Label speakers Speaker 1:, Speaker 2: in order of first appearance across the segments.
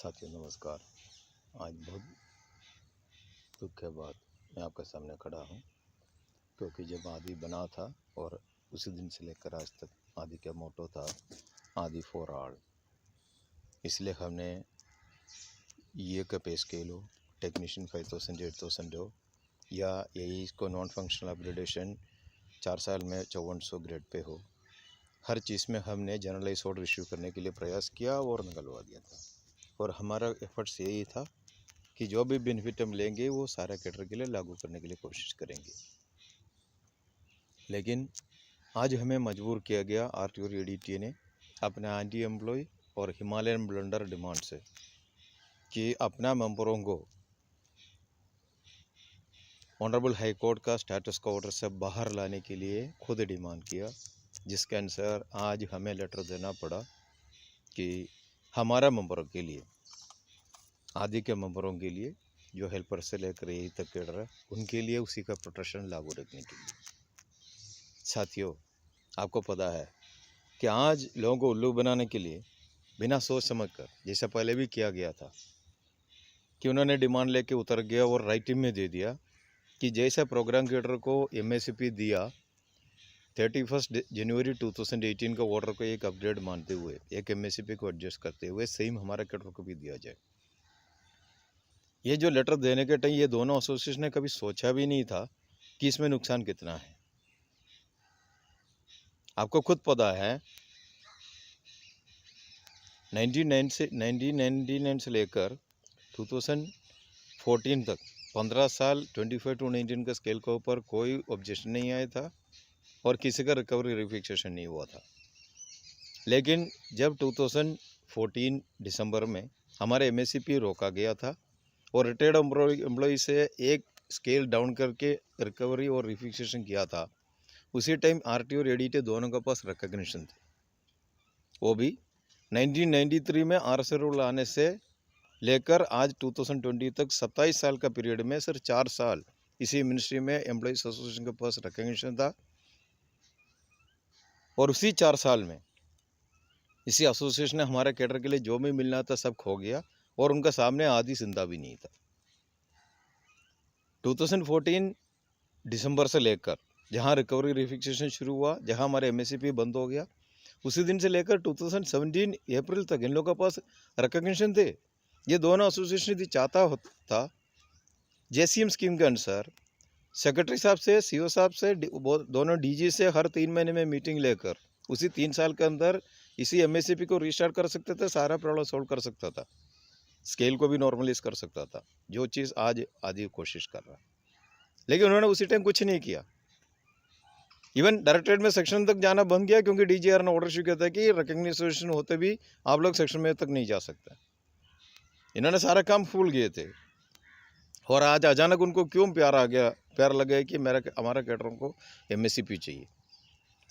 Speaker 1: साथियों नमस्कार। आज बहुत दुख के बाद मैं आपके सामने खड़ा हूँ, क्योंकि जब आदि बना था और उसी दिन से लेकर आज तक आदि का मोटो था आदि फॉर ऑल। इसलिए हमने ये का पे स्केल हो, टेक्नीशियन 5000 8000 हो, या यही इसको नॉन फंक्शनल अपग्रेडेशन 4 साल में 5400 ग्रेड पे हो, हर चीज़ में हमने जनरलाइज ऑर्डर इश्यू करने के लिए प्रयास किया और निकलवा दिया था। और हमारा एफर्ट्स यही था कि जो भी बेनिफिट हम लेंगे वो सारा कैडर के लिए लागू करने के लिए कोशिश करेंगे। लेकिन आज हमें मजबूर किया गया आरटीओ और एडीटीए ने अपने एंटी एम्प्लॉय और हिमालयन ब्लंडर डिमांड से कि अपना मेंबरों को ऑनरेबल हाई कोर्ट का स्टेटस को ऑर्डर से बाहर लाने के लिए खुद डिमांड किया, जिसके अनुसार आज हमें लेटर देना पड़ा कि हमारा मेंबरों के लिए, आदि के मेंबरों के लिए जो हेल्पर से लेकर यही तक कैडर है, उनके लिए उसी का प्रोटेक्शन लागू रखने के लिए। साथियों, आपको पता है कि आज लोगों को उल्लू बनाने के लिए बिना सोच समझ कर, जैसा पहले भी किया गया था कि उन्होंने डिमांड लेके उतर गया और राइटिंग में दे दिया कि जैसा प्रोग्राम कैडर को एमएसपी दिया 31 जनवरी 2018 का ऑर्डर को एक अपग्रेड मानते हुए, एक एमएसपी को एडजस्ट करते हुए सेम हमारा कैडर को भी दिया जाए। ये जो लेटर देने के टाइम ये दोनों एसोसिएशन ने कभी सोचा भी नहीं था कि इसमें नुकसान कितना है। आपको खुद पता है 1999 से लेकर 2014 तक 15 साल 25 to 19 का स्केल के ऊपर कोई ऑब्जेक्शन नहीं आया था और किसी का रिकवरी रिफिक्सेशन नहीं हुआ था। लेकिन जब 2014 दिसंबर में हमारे एमएसपी रोका गया था और रिटायर्ड एम्प्लॉय से एक स्केल डाउन करके रिकवरी और रिफिक्सेशन किया था, उसी टाइम आरटीओ और एडीटीए दोनों के पास रिकग्निशन थे। वो भी 1993 में आरएसए रूल आने से लेकर आज 2020 तक 27 साल का पीरियड में सिर्फ 4 साल इसी मिनिस्ट्री में एम्प्लॉइज एसोसिएशन के पास रिकग्निशन था, और उसी 4 साल में इसी एसोसिएशन ने हमारे कैडर के लिए जो भी मिलना था सब खो गया और उनका सामने आधी जिंदा भी नहीं था। 2014 दिसंबर से लेकर जहां रिकवरी रिफिक्सेशन शुरू हुआ, जहां हमारे एमएसपी बंद हो गया, उसी दिन से लेकर 2017 अप्रैल तक इन लोगों के पास रिकग्निशन थे। ये दोनों एसोसिएशन चाहता था जेसीएम स्कीम के अनुसार सेक्रेटरी साहब से, सीओ साहब से, दोनों डीजी से हर 3 महीने में मीटिंग लेकर उसी 3 साल के अंदर इसी एमएसपी को रिस्टार्ट कर सकते थे, सारा प्रॉब्लम सॉल्व कर सकता था, स्केल को भी नॉर्मलाइज कर सकता था, जो चीज़ आज आदि कोशिश कर रहा है। लेकिन उन्होंने उसी टाइम कुछ नहीं किया। इवन डायरेक्टरेट में सेक्शन तक जाना बंद किया, क्योंकि डीजीआर ने ऑर्डर इशू किया था कि रिकग्निशन होते भी आप लोग सेक्शन में तक नहीं जा सकते। इन्होंने सारा काम भूल गए थे और आज अचानक उनको क्यों प्यार लग गया कि हमारा कैडरों को एमएसपी चाहिए।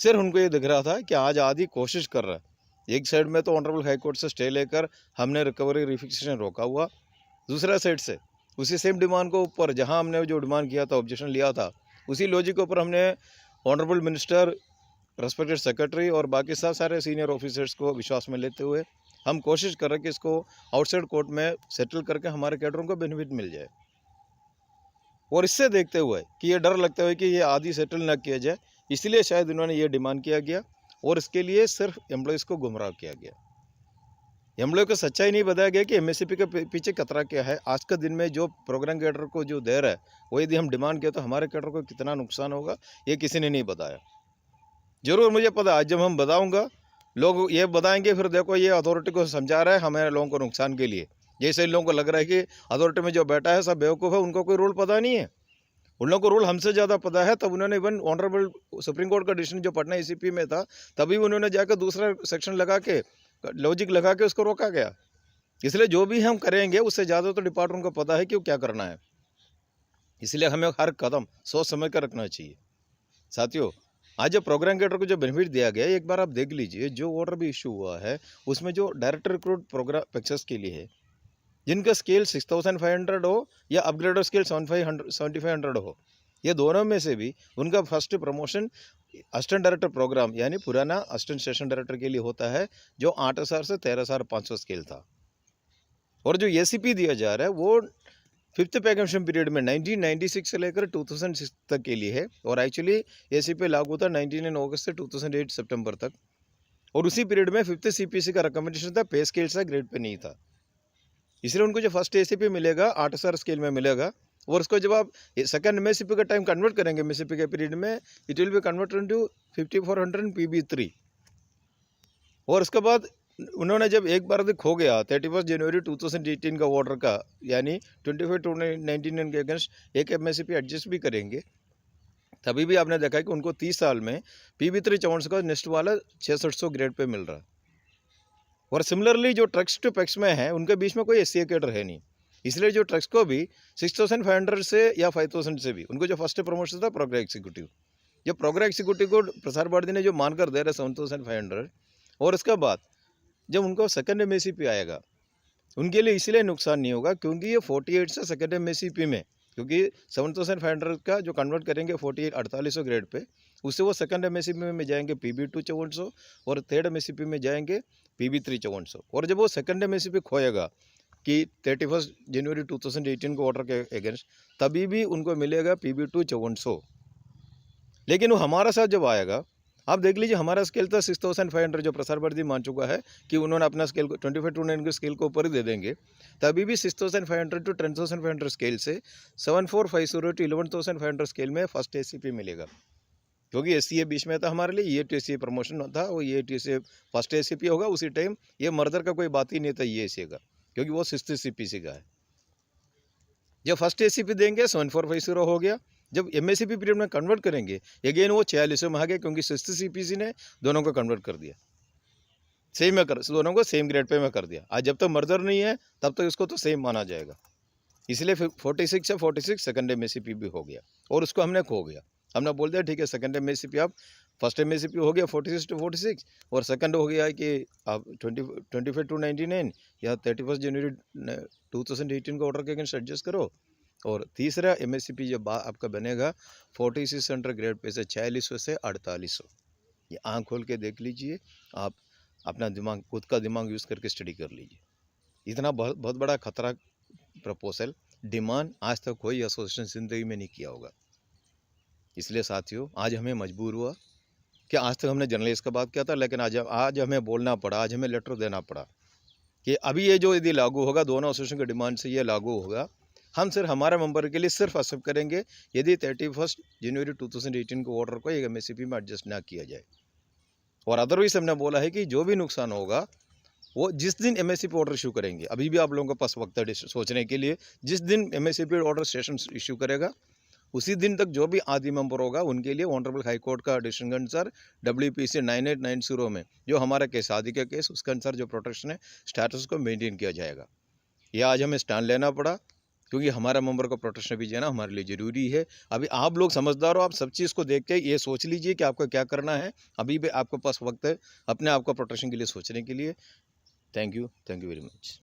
Speaker 1: सिर्फ उनको ये दिख रहा था कि आज आदि कोशिश कर रहा है। एक साइड में तो ऑनरेबल हाई कोर्ट से स्टे लेकर हमने रिकवरी रिफिक्सेशन रोका हुआ, दूसरा साइड से उसी सेम डिमांड को ऊपर जहां हमने जो डिमांड किया था, ऑब्जेक्शन लिया था, उसी लॉजिक के ऊपर हमने ऑनरेबल मिनिस्टर, रेस्पेक्टेड सेक्रेटरी और बाकी सब सारे सीनियर ऑफिसर्स को विश्वास में लेते हुए हम कोशिश कर रहे हैं कि इसको आउटसाइड कोर्ट में सेटल करके हमारे कैडरों को बेनिफिट मिल जाए। और इससे देखते हुए कि ये डर लगता है कि ये आदि सेटल ना किया जाए, इसलिए शायद इन्होंने ये डिमांड किया गया और इसके लिए सिर्फ एम्प्लॉयज़ को गुमराह किया गया। एम्प्लॉय को सच्चाई नहीं बताया गया कि एमएसपी के पीछे खतरा क्या है। आज के दिन में जो प्रोग्राम कैडर को जो दे रहा है, वो यदि हम डिमांड किया तो हमारे कैडर को कितना नुकसान होगा, ये किसी ने नहीं बताया। जरूर मुझे पता है, जब हम बताऊंगा लोग ये बताएंगे फिर देखो ये अथॉरिटी को समझा रहा है हमारे लोगों को नुकसान के लिए। जैसे इन लोगों को लग रहा है कि अथॉरिटी में जो बैठा है सब बेवकूफ़ है, उनको कोई रूल पता नहीं है। उन लोगों को रूल हमसे ज़्यादा पता है। तब उन्होंने इवन ऑनरेबल सुप्रीम कोर्ट का डिसीजन जो पटना ईसीपी में था, तभी उन्होंने जाकर दूसरा सेक्शन लगा के, लॉजिक लगा के उसको रोका गया। इसलिए जो भी हम करेंगे उससे ज़्यादा तो डिपार्टमेंट को पता है कि वो क्या करना है। इसलिए हमें हर कदम सोच समझ कर रखना चाहिए। साथियों, आज जो प्रोग्राम कैडर को जो बेनिफिट दिया गया है, एक बार आप देख लीजिए, जो ऑर्डर भी इशू हुआ है उसमें जो डायरेक्ट रिक्रूट प्रोग्राम पिक्चर्स के लिए है, जिनका स्केल 6500 हो या अपग्रेड स्केल 7500 हो, ये दोनों में से भी उनका first promotion assistant director programme यानी पुराना असिस्टेंट स्टेशन डायरेक्टर के लिए होता है, जो 8000 से 13500 स्केल था। और जो एसीपी दिया जा रहा है वो फिफ्थ पे कमीशन पीरियड में 1996 से लेकर 2006 तक के लिए है, और एक्चुअली एसीपी लागू था 19 अगस्त से 2008 सितंबर तक, और उसी पीरियड में फिफ्थ सीपीसी का रिकमेंडेशन था, पे स्केल सा ग्रेड पे नहीं था। इसलिए उनको जो फर्स्ट एसीपी मिलेगा 8 स्केल में मिलेगा, और उसको जब आप सेकंड एमएससीपी का टाइम कन्वर्ट करेंगे एमएससीपी के पीरियड में, it will be converted into 5400 PB3। और उसके बाद उन्होंने जब एक बार खो गया 31 जनवरी 2018 का ऑर्डर का, यानी 25/2/19 के अगेंस्ट एक एमएससीपी एडजस्ट भी करेंगे, तभी भी आपने देखा कि उनको 30 साल में PB3 54 का नेक्स्ट वाला 6600 ग्रेड पे मिल रहा है। और सिमिलरली जो ट्रक्स टू पैक्स में है उनके बीच में कोई एससी कैडर है नहीं, इसलिए जो ट्रक्स को भी 6500 से या 5000 से भी उनको जो फर्स्ट प्रमोशन था प्रोग्रेस एग्जीक्यूटिव, जब प्रोग्रेस एग्जीक्यूटिव को प्रसार भारती ने जो मानकर दे रहे 7500, और उसके बाद जब उनको सेकंड एमएससीपी आएगा उनके लिए इसलिए नुकसान नहीं होगा क्योंकि ये 48 से सेकंड एमएससीपी में, क्योंकि 7500 का जो कन्वर्ट करेंगे 48 4800 ग्रेड पे, उससे वो सेकंड एमएससीपी में जाएंगे PB2 5400, और थर्ड एमएससीपी में जाएंगे PB3 5400। और जब वो सेकंड एमएससीपी खोएगा कि 31 जनवरी 2018 को ऑर्डर के अगेंस्ट, तभी भी उनको मिलेगा PB2 5400। लेकिन वो हमारा साथ जब आएगा, आप देख लीजिए हमारा स्केल था 6500, जो प्रसार भारती मान चुका है कि उन्होंने अपना स्केल को 25/2/9 के स्केल को ऊपर ही दे देंगे, तभी भी 6500 टू 10500 स्केल से 7450 टू 11500 स्केल में फर्स्ट एसीपी मिलेगा, क्योंकि एससीए बीच में था हमारे लिए, ये टीसीए प्रमोशन था, वो ये टीसीए फर्स्ट एसीपी होगा उसी टाइम, ये मर्दर का कोई बात ही नहीं था ये एसीए का, क्योंकि वो 6th सीपीसी का है। जब फर्स्ट एसीपी देंगे 7450 हो गया, जब एमएससीपी पीरियड में कन्वर्ट करेंगे अगेन वो 4600 में आ गया, क्योंकि 6th सीपीसी ने दोनों को कन्वर्ट कर दिया, सेम में कर दोनों को सेम ग्रेड पे में कर दिया। आज जब तक मर्दर नहीं है तब तक इसको तो सेम माना जाएगा, इसलिए 46 से 46 सेकंड एमएससीपी भी हो गया, और उसको हमने खो गया। हमने बोल दिया ठीक है सेकंड एमएससीपी आप, फर्स्ट एमएससीपी हो गया 46 to 46, और सेकंड हो गया है कि आप 25/2/19 या 31 जनवरी 2018 को ऑर्डर के अगेंस्ट एडजस्ट करो, और तीसरा एमएससीपी जब आपका बनेगा 4600 ग्रेड पे से 4600 से 4800। ये आँख खोल के देख लीजिए, आप अपना दिमाग, खुद का दिमाग यूज़ करके स्टडी कर लीजिए। इतना बहुत बहुत बड़ा खतरा प्रपोजल डिमांड आज तक कोई एसोसिएशन ज़िंदगी में नहीं किया होगा। इसलिए साथियों आज हमें मजबूर हुआ कि आज तक हमने जर्नलिस्ट का बात किया था, लेकिन आज हमें बोलना पड़ा, आज हमें लेटर देना पड़ा कि अभी ये जो यदि लागू होगा, दोनों एसोसिएशन की डिमांड से ये लागू होगा, हम सिर्फ हमारे मेंबर के लिए सिर्फ एक्सेप्ट करेंगे यदि 31 जनवरी 2018 को ऑर्डर को एक एमएससीपी में एडजस्ट ना किया जाए। और अदरवाइज हमने बोला है कि जो भी नुकसान होगा वो जिस दिन एमएससीपी ऑर्डर इशू करेंगे, अभी भी आप लोगों के पास वक्त है सोचने के लिए, जिस दिन एमएससीपी ऑर्डर स्टेशन इशू करेगा उसी दिन तक जो भी आदि मेंबर होगा उनके लिए ऑनरेबल हाई कोर्ट का डिसीजन के अनुसार WPC 9890 में जो हमारा केस आदि का केस, उसके अनुसार जो प्रोटेक्शन है स्टेटस को मेंटेन किया जाएगा। यह आज हमें स्टैंड लेना पड़ा, क्योंकि हमारा मेंबर को प्रोटेक्शन भी देना हमारे लिए ज़रूरी है। अभी आप लोग समझदार हो, आप सब चीज़ को देख के ये सोच लीजिए कि आपको क्या करना है। अभी भी आपके पास वक्त है अपने आप को प्रोटेक्शन के लिए सोचने के लिए। Thank you very much.